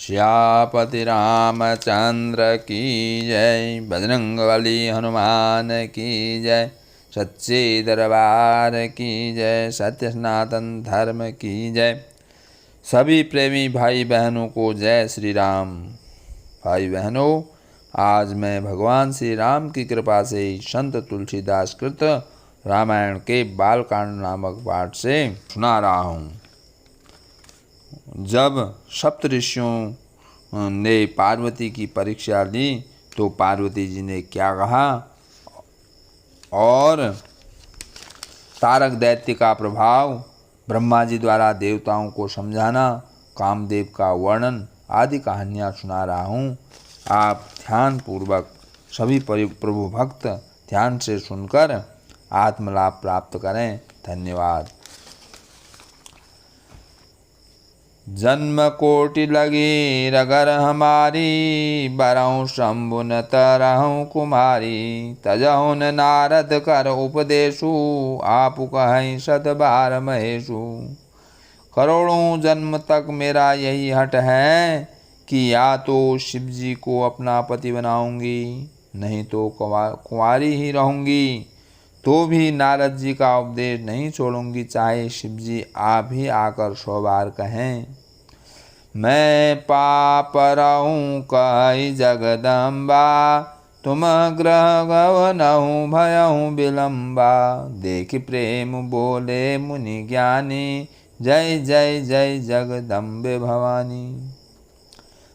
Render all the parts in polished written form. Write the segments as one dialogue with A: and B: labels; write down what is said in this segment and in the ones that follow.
A: श्यापति रामचंद्र की जय। बजरंगबली हनुमान की जय। सच्चे दरबार की जय। सत्य सनातन धर्म की जय। सभी प्रेमी भाई बहनों को जय श्री राम। भाई बहनों, आज मैं भगवान श्री राम की कृपा से संत तुलसीदास कृत रामायण के बालकांड नामक पाठ से सुना रहा हूँ। जब सप्तऋषियों ने पार्वती की परीक्षा ली तो पार्वती जी ने क्या कहा और तारक दैत्य का प्रभाव, ब्रह्मा जी द्वारा देवताओं को समझाना, कामदेव का वर्णन आदि कहानियाँ सुना रहा हूँ। आप ध्यान पूर्वक सभी प्रभु भक्त ध्यान से सुनकर आत्मलाभ प्राप्त करें। धन्यवाद। जन्म कोटि लगी रगर हमारी, बरहु शंभु न तरहु कुमारी। तजहु न नारद कर उपदेशु, आप कहीं सत बार महेशु। करोड़ों जन्म तक मेरा यही हट है कि या तो शिव जी को अपना पति बनाऊंगी, नहीं तो कुंवारी ही रहूंगी। तो भी नारद जी का उपदेश नहीं छोड़ूंगी, चाहे शिव जी आप ही आकर 100 बार कहें। मैं पाप रहूं कही जगदम्बा, तुम ग्रह गवनहु भयहु विलम्बा। देख प्रेम बोले मुनि ज्ञानी, जय जय जय जगदम्बे भवानी।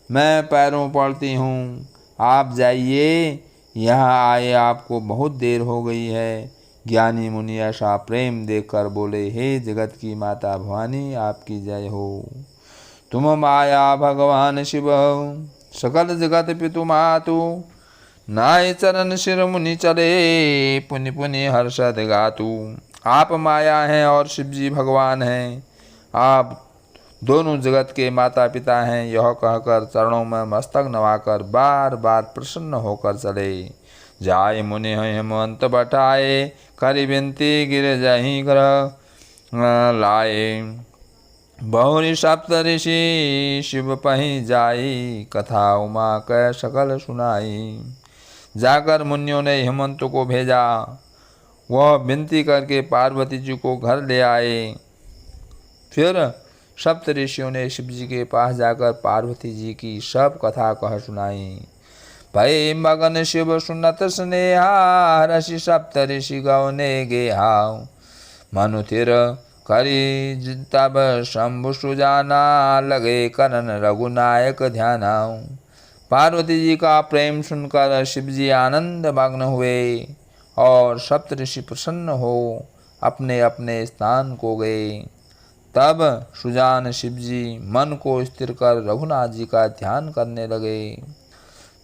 A: मैं पैरों पड़ती हूँ, आप जाइए, यहाँ आए आपको बहुत देर हो गई है। ज्ञानी मुनि ऐसा प्रेम देखकर बोले, हे जगत की माता भवानी, आपकी जय हो। तुम माया भगवान शिव, सकल जगत पितु मातु। नाय चरण शिर मुनि चले, पुनि पुनि हर्षद गातु। आप माया हैं और शिव जी भगवान हैं। आप दोनों जगत के माता पिता हैं। यह कहकर चरणों में मस्तक नवाकर बार बार प्रसन्न होकर चले। जाय मुनि हेमंत बटाए, करि बिनती गिर जहीं ग्रह लाए। बहुरी सप्त ऋषि शिव पहीं जाई, कथा उमा कै सकल सुनाई। जाकर मुनियों ने हेमंत को भेजा। वह विनती करके पार्वती जी को घर ले आए। फिर सप्त ऋषियों ने शिव जी के पास जाकर पार्वती जी की सब कथा कह सुनाई। भय मगन शिव सुनत स्नेहा, ऋषि सप्त ऋषि गौने गेहा। मनुथिर करी तब शंभु सुजाना, लगे करन रघुनायक ध्याना। पार्वती जी का प्रेम सुनकर शिव जी आनंद मग्न हुए और सप्त ऋषि प्रसन्न हो अपने अपने स्थान को गए। तब सुजान शिव जी मन को स्थिर कर रघुनाथ जी का ध्यान करने लगे।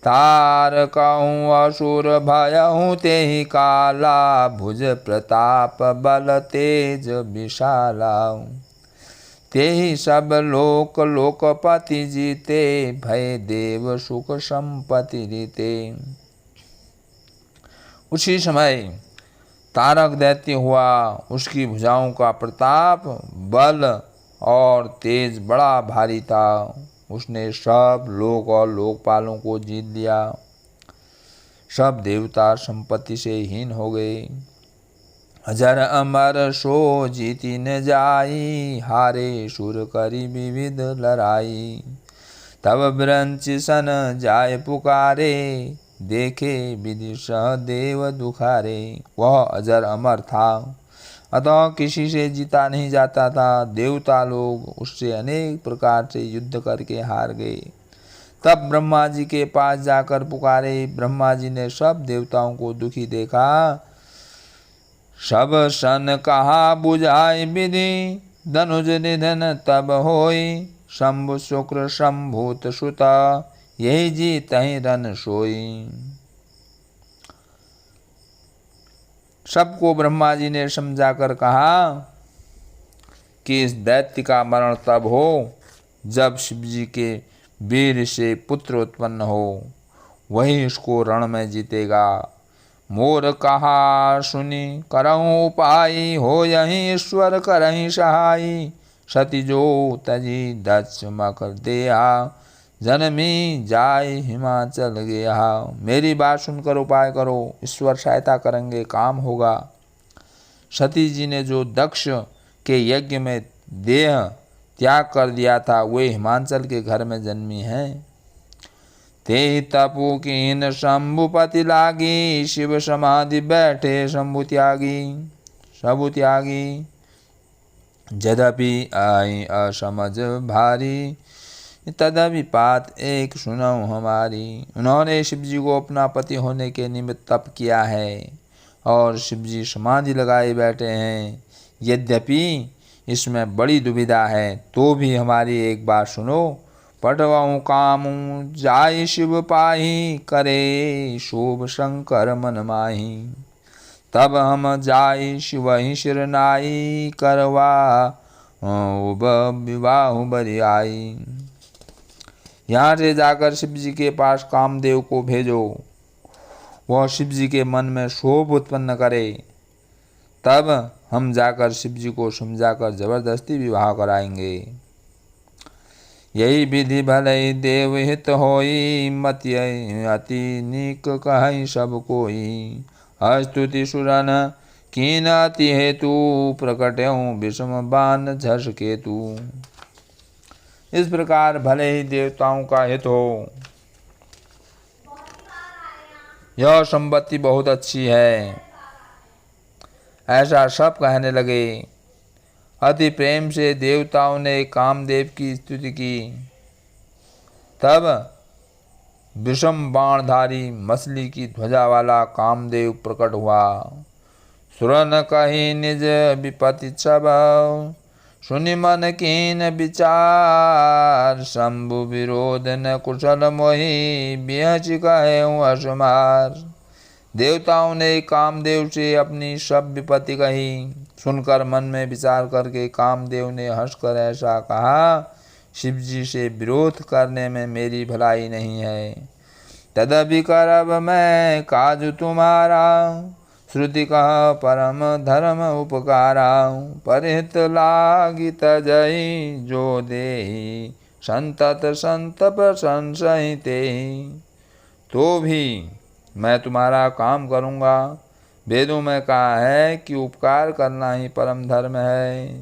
A: तारकहूँ असुर भयहूँ तेहि काला, भुज प्रताप बल तेज विशाला। तेहि सब लोक लोकपति जीते, भय देव सुख संपत्ति रीते। उसी समय तारक दैत्य हुआ। उसकी भुजाओं का प्रताप, बल और तेज बड़ा भारी था। उसने सब लोक और लोकपालों को जीत लिया। सब देवता संपत्ति से हीन हो गए। अजर अमर सो जीती न जाई, हारे सुर करी विविध लड़ाई। तब ब्रंच सन जाय पुकारे, देखे विधि सह देव दुखारे। वह अजर अमर था, अतः किसी से जीता नहीं जाता था। देवता लोग उससे अनेक प्रकार से युद्ध करके हार गए। तब ब्रह्मा जी के पास जाकर पुकारे। ब्रह्मा जी ने सब देवताओं को दुखी देखा। सब सन कहा बुझाई विधि, धनुज निधन तब होई। शंभु शुक्र शंभूत सुता, यही जीत ही रन सोई। सबको ब्रह्मा जी ने समझाकर कहा कि इस दैत्य का मरण तब हो जब शिव जी के वीर से पुत्र उत्पन्न हो, वही उसको रण में जीतेगा। मोर कहा सुनी करहूँ उपाय, हो यही ईश्वर करहीं सहाय। सती जो तजी दक्ष मकर देहा, जन्मी जाय हिमाचल गया। मेरी बात सुनकर उपाय करो, ईश्वर सहायता करेंगे, काम होगा। सती जी ने जो दक्ष के यज्ञ में देह त्याग कर दिया था, वे हिमाचल के घर में जन्मी हैं। ते तपु कीन शंभुपति लागी, शिव समाधि बैठे शंभु त्यागी। यद्यपि आई असमझ भारी, तदपि बात एक सुनो हमारी। उन्होंने शिव जी को अपना पति होने के निमित्त तप किया है और शिव जी समाधि लगाए बैठे हैं। यद्यपि इसमें बड़ी दुविधा है, तो भी हमारी एक बात सुनो। पटवाऊँ कामू जाय शिव पाही, करे शोभ शंकर मन माही। तब हम जाय शिव ही शिरनाई, करवा विवाह बरियाई। यहाँ से जाकर शिव जी के पास कामदेव को भेजो, वह शिव जी के मन में शोभ उत्पन्न करे। तब हम जाकर शिव जी को समझाकर जबरदस्ती विवाह कराएंगे। यही विधि भले देव हित होई, मति अति नीक कहि सब कोई। अस्तुति सुरन कीन अति हेतु, प्रकट्यऊ विषम बान झस केतु। इस प्रकार भले ही देवताओं का हित हो, यह संपत्ति बहुत अच्छी है, ऐसा सब कहने लगे। अति प्रेम से देवताओं ने कामदेव की स्तुति की। तब विषम बाणधारी मछली की ध्वजा वाला कामदेव प्रकट हुआ। सुरन कही निज विपति सब, सुनि मन कीन विचार। शंभु विरोध न कुशल मोहि, बिहच कहे असमार। देवताओं ने कामदेव से अपनी सब विपत्ति कही। सुनकर मन में विचार करके कामदेव ने हंसकर ऐसा कहा, शिव जी से विरोध करने में मेरी भलाई नहीं है। तदपि करब मैं काज तुम्हारा, श्रुति कह परम धर्म उपकारा। परिहित लागी तजई, जो देहि संतत संतप संसहिते। तो भी मैं तुम्हारा काम करूँगा। वेदों में कहा है कि उपकार करना ही परम धर्म है।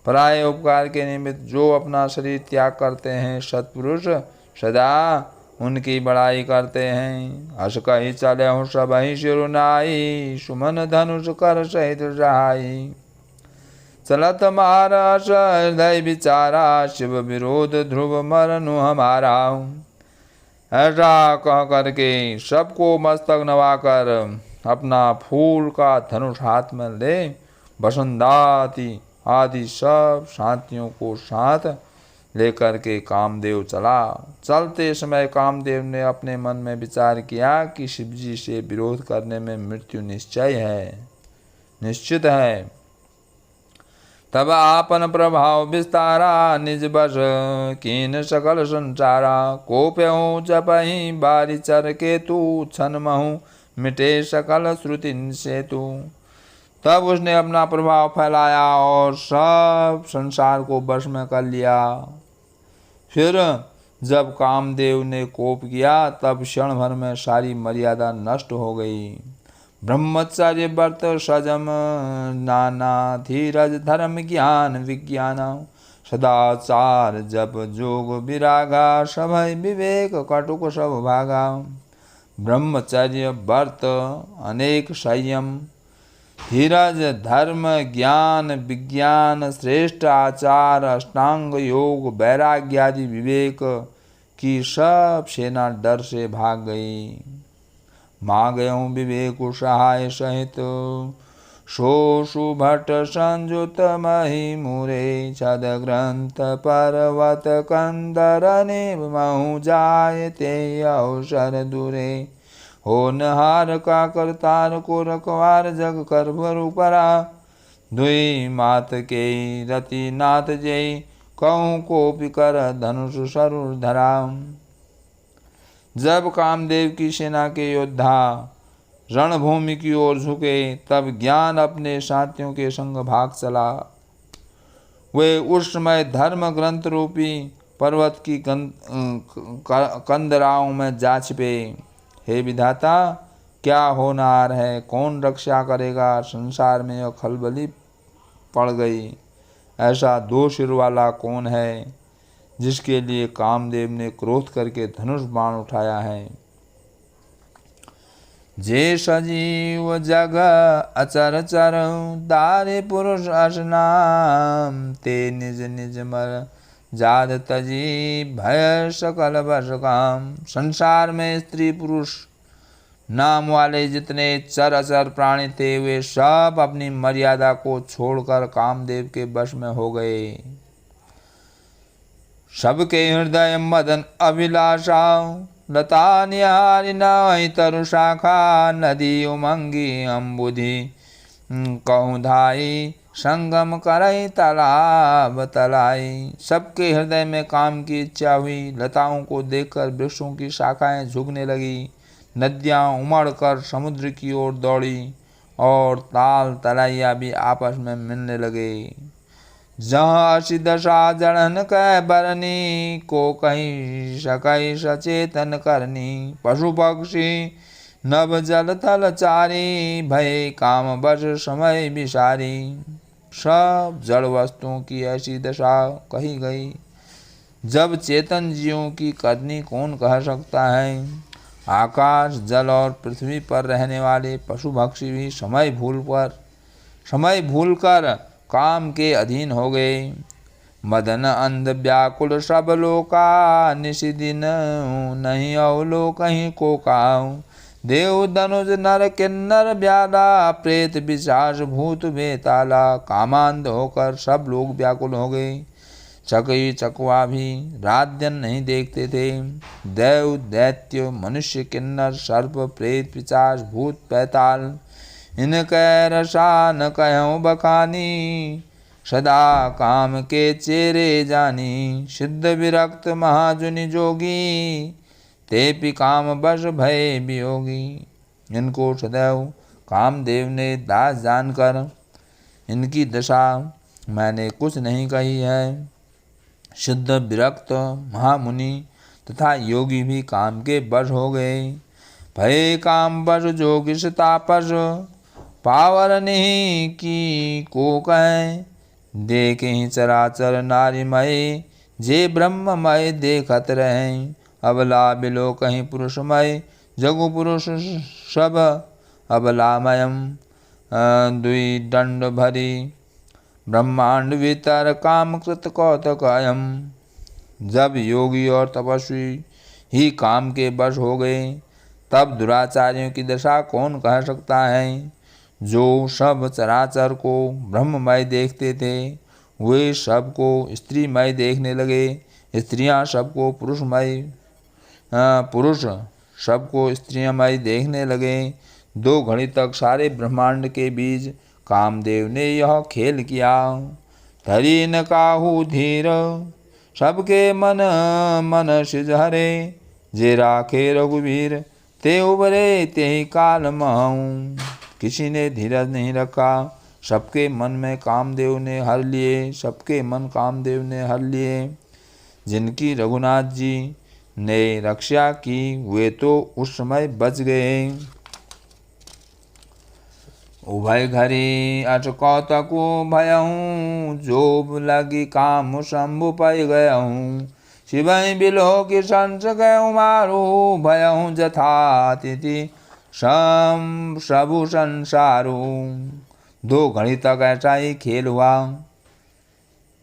A: पराये उपकार के निमित्त जो अपना शरीर त्याग करते हैं, सत्पुरुष सदा उनकी बड़ाई करते हैं। हस कही चले हूँ सब ही शिरुनाई, सुमन धनुष कर सहित रहाई। चलत महाराज हृदय विचारा, शिव विरोध ध्रुव मरनु हमारा। ऐसा कह करके सबको मस्तक नवाकर अपना फूल का धनुष हाथ में ले वसुंधाति आदि सब साथियों को साथ लेकर के कामदेव चला। चलते समय कामदेव ने अपने मन में विचार किया कि शिव जी से विरोध करने में मृत्यु निश्चित है। तब आपन प्रभाव विस्तारा, निज बस कीन सकल संसारा। कोप्यहूँ जपही बारी चर के तू, छन महू मिटे सकल श्रुति सेतु। तब उसने अपना प्रभाव फैलाया और सब संसार को वश में कर लिया। फिर जब कामदेव ने कोप किया, तब क्षण भर में सारी मर्यादा नष्ट हो गई। ब्रह्मचर्य व्रत सजम नाना, धीरज धर्म ज्ञान विज्ञान। सदाचार जप जोग विरागा, सभय विवेक कटुक सब भागा। ब्रह्मचर्य व्रत अनेक संयम, धीरज धर्म ज्ञान विज्ञान, श्रेष्ठ आचार अष्टांग योग वैराग्य आदि विवेक की सब सेना डर से भाग गई। मांगयूं विवेक सहाय सहित, शोषु भट्ट संयुत मही मुरे। छद ग्रंथ पर्वत कंदर निभ महु जायते अवसर दूरे। होनहार का करतार को रखवार, जग कर भरु परा। दुई मात के रति नाथ जय, कहूँ को पिकर धनुष सरुर धरा। जब कामदेव की सेना के योद्धा रणभूमि की ओर झुके, तब ज्ञान अपने साथियों के संग भाग चला। वे उस समय धर्म ग्रंथ रूपी पर्वत की कंदराओं में जा छिपे। हे विधाता, क्या होनहार है, कौन रक्षा करेगा? संसार में यह खलबली पड़ गई। ऐसा दो सिर वाला कौन है जिसके लिए कामदेव ने क्रोध करके धनुष बाण उठाया है? जे सजीव जग अचर चर दारे पुरुष असनाम, ते निज निज मर जाद तजी भय सकल बस काम। संसार में स्त्री पुरुष नाम वाले जितने चर अचर प्राणी थे, वे सब अपनी मर्यादा को छोड़कर कामदेव के वश में हो गए। सबके हृदय मदन अभिलाषा, लता निहारी नई तरु शाखा, नदी उमंगी अम्बुधि कहूँ धाई, संगम करई तालाब तलाई। सबके हृदय में काम की इच्छा हुई। लताओं को देखकर वृक्षों की शाखाएं झुकने लगी, नदियाँ उमड़कर समुद्र की ओर दौड़ी और ताल तलैया भी आपस में मिलने लगे। जहाँ असी दशा जड़न कह बरनी, को कहीं सकई सचेतन करनी। पशु पक्षी नभ जल थल चारी, भय काम बस समय विसारी। सब जड़ वस्तुओं की ऐसी दशा कही गई। जब चेतन जीवों की करनी कौन कह सकता है? आकाश जल और पृथ्वी पर रहने वाले पशु पक्षी भी समय भूलकर काम के अधीन हो गए। मदन अंध व्याकुल सब लोका, निशि दिन नहीं अवलोक कहीं को काऊ। देव धनुष नर किन्नर ब्याला, प्रेत पिशाच भूत बेताला। कामांध होकर सब लोग व्याकुल हो गए। चकई चकवा भी रात दिन नहीं देखते थे। देव दैत्य मनुष्य किन्नर सर्प प्रेत पिशाच भूत पैताल, इनके रसा न कहूँ बखानी। सदा काम के चेरे जानी, सिद्ध विरक्त महाजुनि जोगी, ते काम बस भय वियोगी। इनको सदैव कामदेव ने दास जानकर इनकी दशा मैंने कुछ नहीं कही है। सिद्ध विरक्त महामुनि तथा योगी भी काम के वश हो गए। भय काम वश जोगी तापस, पावर नहीं की को कहें। देखे ही चराचर नारीमय, जे ब्रह्ममय देखत रहें। अबला बिलो कहीं पुरुषमय, जगु पुरुष सब अबलामयम। दुई दंड भरी ब्रह्मांड भीतर, काम कृत कौतकयम। जब योगी और तपस्वी ही काम के वश हो गए, तब दुराचारियों की दशा कौन कह सकता है? जो सब चराचर को ब्रह्ममय देखते थे, वे सबको स्त्रीमय देखने लगे। स्त्रियां सबको पुरुष सबको स्त्रियमय देखने लगे। 2 घड़ी तक सारे ब्रह्मांड के बीच कामदेव ने यह खेल किया। धरी न काहू धीर, सबके मन मन सिज हरे। जे राखे रघुवीर, ते उबरे ते ही काल महूँ। किसी ने धीरज नहीं रखा। सबके मन में कामदेव ने हर लिए, सबके मन कामदेव ने हर लिए। जिनकी रघुनाथ जी ने रक्षा की, वे तो उस समय बच गए। उभय घरी अट कौतकु भयहूँ, जोब लगी काम शंभु पै गयहूँ। शिवई बिलो की संस गयहूँ मारू, भयहूँ जथा तिथि सबु संसारू। 2 घड़ी तक ऐसा ही खेल हुआ।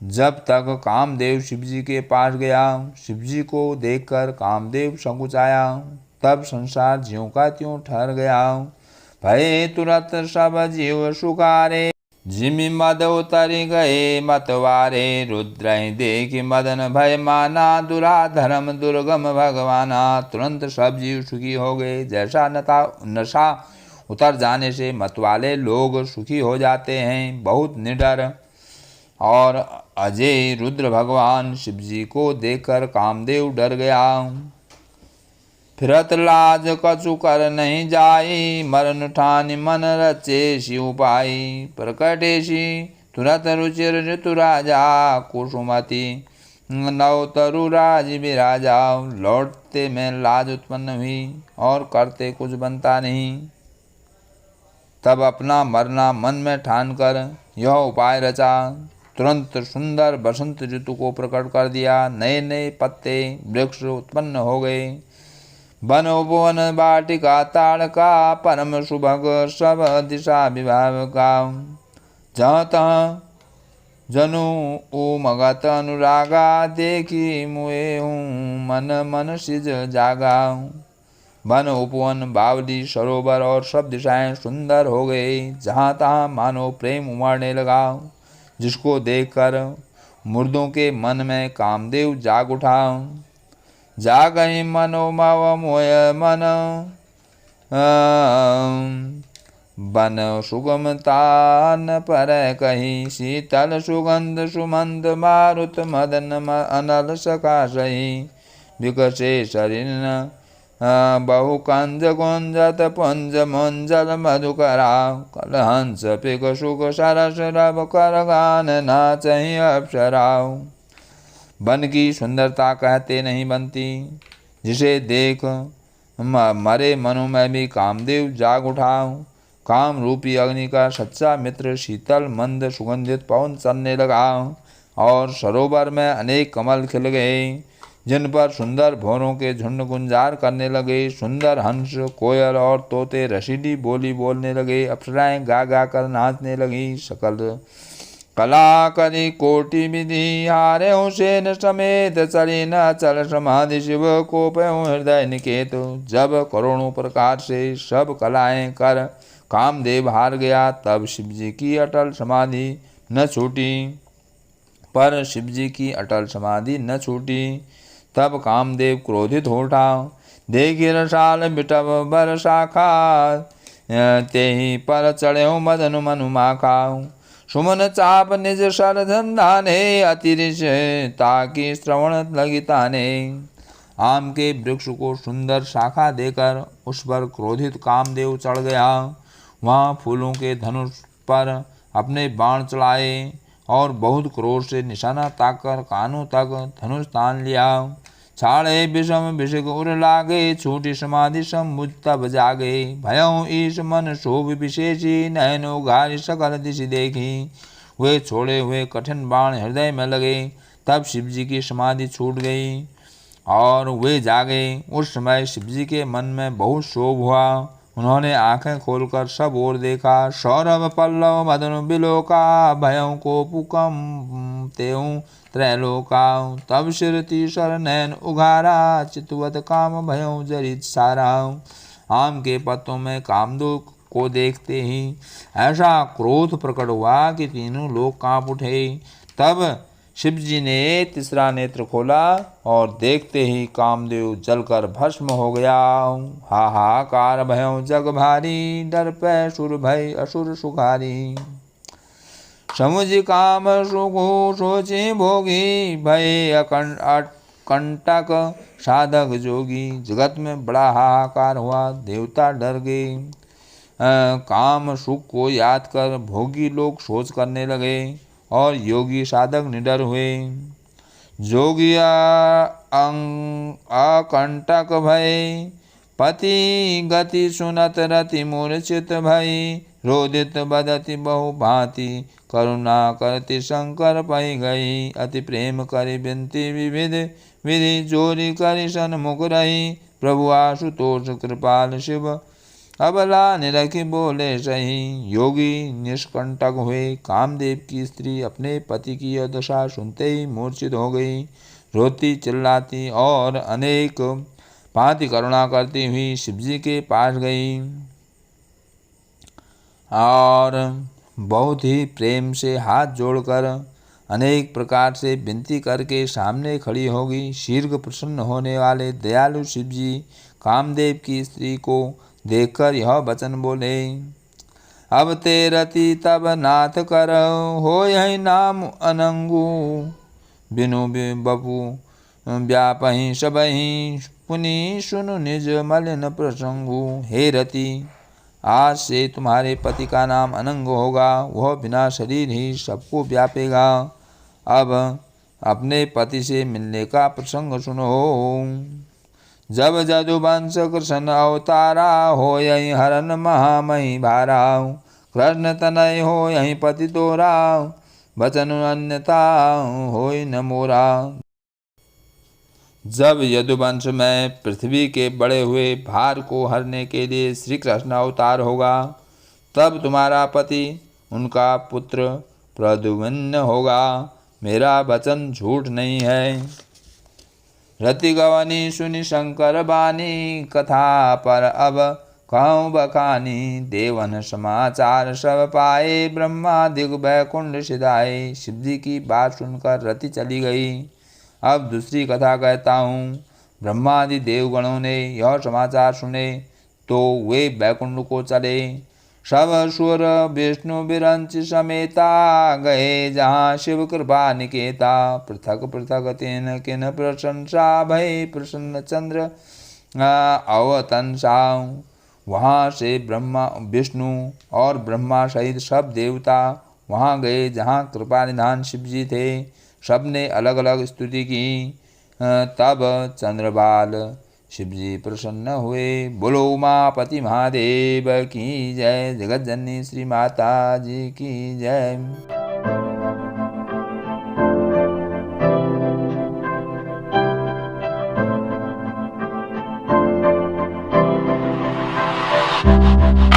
A: जब तक कामदेव शिवजी के पास गया, शिवजी को देखकर कामदेव संकुचाया। तब संसार ज्यों का त्यों ठहर गया। भय तुरत सब जीव सुखारे, जिमि मद उतरि गए मतवारे। रुद्र देखि मदन भय माना, दुराधर्म दुर्गम भगवाना। तुरंत सब जीव सुखी हो गए। जैसा नशा उतर जाने से मतवाले लोग सुखी हो जाते हैं, बहुत निडर और अजय रुद्र भगवान शिवजी को देखकर कामदेव डर गया। फिरत लाज कछु कर नहीं जाई, मरण ठानि मन रचे शिव पाई। प्रकटेशी तुरत रुचिर ऋतु राजा, कुसुमति नवतरुराज विराजा। लौटते में लाज उत्पन्न हुई और करते कुछ बनता नहीं। तब अपना मरना मन में ठान कर यह उपाय रचा। तुरंत सुंदर बसंत ऋतु को प्रकट कर दिया। नए नए पत्ते वृक्ष उत्पन्न हो गए। वन उपवन वाटिका ताड़का परम सुभग सब दिशा विभाव का। जहाँ तहाँ जनु उमगत अनुरागा। देखी मुए हूँ मन मन सिज जागा। वन उपवन बावली सरोवर और सब दिशाएं सुंदर हो गए। जहाँ तहाँ मानो प्रेम उमड़ने लगा। जिसको देखकर मुर्दों के मन में कामदेव जाग उठा। जागहि मनोमव मोय मन बन सुगमता न पर कही। शीतल सुगंध सुमंद मारुत मदन अनल सखा सही। विकसे शरीर बहु कंज गुंजत पुंज मुंजल मधुकरा। कलहंस पिक सुख सरस रव कर गान नाचहि अप्सरा। वन की सुंदरता कहते नहीं बनती। जिसे देख मरे मनु में भी कामदेव जाग उठा। काम रूपी अग्नि का सच्चा मित्र शीतल मंद सुगंधित पवन चलने लगा। और सरोवर में अनेक कमल खिल गए। जिन पर सुंदर भौरों के झुंड गुंजार करने लगे। सुंदर हंस कोयल और तोते रसीली बोली बोलने लगे। अप्सराएं गा गा कर नाचने लगी। सकल कला करी कोटि विधि हारे हुसैन समेत चली न चल समाधि शिव को पयो हृदय निकेत। जब करोड़ों प्रकार से सब कलाएं कर कामदेव हार गया तब शिवजी की अटल समाधि न छूटी। पर शिवजी की अटल समाधि न छूटी। तब कामदेव क्रोधित हो उठा। देखी रसाल बिटव बर शाखा। तेहि पर चढ़े मदन मनु माखा। सुमन चाप निज सर धंधाने अतिरिश ताकि श्रवण लगी ताने। आम के वृक्ष को सुंदर शाखा देकर उस पर क्रोधित कामदेव चढ़ गया। वहाँ फूलों के धनुष पर अपने बाण चलाए और बहुत क्रोध से निशाना ताककर कानों तक धनुष तान लिया। छाड़े विषम विषिक उर लागे। छूटी समाधि समुझ तब जागे। भयों ईश मन शोभ विशेषी। नयनो घारी सकल दिश देखी। वे छोड़े हुए कठिन बाण हृदय में लगे। तब शिवजी की समाधि छूट गई और वे जागे। उस समय शिवजी के मन में बहुत शोभ हुआ। उन्होंने आंखें खोलकर सब ओर देखा। सौरभ पल्लव मदन बिलोका। भयों को पुकम तेऊ त्रैलोका। तब सिर तीसर नैन उघारा। चितवत काम भयों जरित सारा। आम के पत्तों में कामदेव को देखते ही ऐसा क्रोध प्रकट हुआ कि तीनों लोग कांप उठे। तब शिवजी ने तीसरा नेत्र खोला और देखते ही कामदेव जलकर भस्म हो गया। हाहाकार भयों जग भारी। डर पै सुर भय असुर सुखारी। समुझ काम सुखु सोचि भोगी। भय कंटक साधक जोगी। जगत में बड़ा हाहाकार हुआ। देवता डर गए। काम सुख को याद कर भोगी लोग सोच करने लगे और योगी साधक निडर हुए। जोगिया अकंटक भय। पति गति सुनत रति मूर्छित भई। रोदित बदति बहु भांति। करुणा करति शंकर पै गई। अति प्रेम करि बिनती विविध विधि। जोरी करि सन्मुख रही। प्रभु आशुतोष कृपाल शिव। अबला निरखी बोले सही। योगी निष्कंटक हुए। कामदेव की स्त्री अपने पति की यह दशा सुनते ही मूर्छित हो गई। रोती चिल्लाती और अनेक भांति करुणा करती हुई शिवजी के पास गई और बहुत ही प्रेम से हाथ जोड़कर अनेक प्रकार से विनती करके सामने खड़ी होगी। शीघ्र प्रसन्न होने वाले दयालु शिवजी कामदेव की स्त्री को देखकर यह वचन बोले। अब ते रति तब नाथ कर। हो यही नाम अनंगू। बिनु बपु व्यापहि सबहि। पुनि सुनु निज मलिन प्रसंगु। हे रति, आज से तुम्हारे पति का नाम अनंग होगा। वह बिना शरीर ही सबको व्यापेगा। अब अपने पति से मिलने का प्रसंग सुनो। जब जदुवंश कृष्ण अवतारा हो यही हरन महामही भारा, कृष्ण तनय हो यही पति तोरा, वचन अन्यथा होय न मोरा। जब यदुवंश में पृथ्वी के बड़े हुए भार को हरने के लिए श्री कृष्ण अवतार होगा, तब तुम्हारा पति उनका पुत्र प्रद्युम्न होगा। मेरा वचन झूठ नहीं है। रति गवनी सुनि शंकर बानी, कथा पर अब कहूँ बखानी। देवन समाचार सब पाए, ब्रह्मा दिग बैकुंड सिधाए। शिव जी की बात सुनकर रति चली गई। अब दूसरी कथा कहता हूँ। ब्रह्मादि देवगणों ने यह समाचार सुने तो वे बैकुंड को चले। सब सुर विष्णु विरंच समेता, गए जहाँ शिव कृपा निकेता। पृथक पृथक तेन किन प्रशंसा, भय प्रसन्न चंद्र अवतंसा। वहाँ से ब्रह्मा विष्णु और ब्रह्मा सहित सब देवता वहाँ गए जहाँ कृपा निधान शिव जी थे। सबने अलग अलग स्तुति की। तब चंद्रबाल शिव जी प्रसन्न हुए। बोलो उमापति महादेव की जय। जगत जननी श्री माता जी की जय।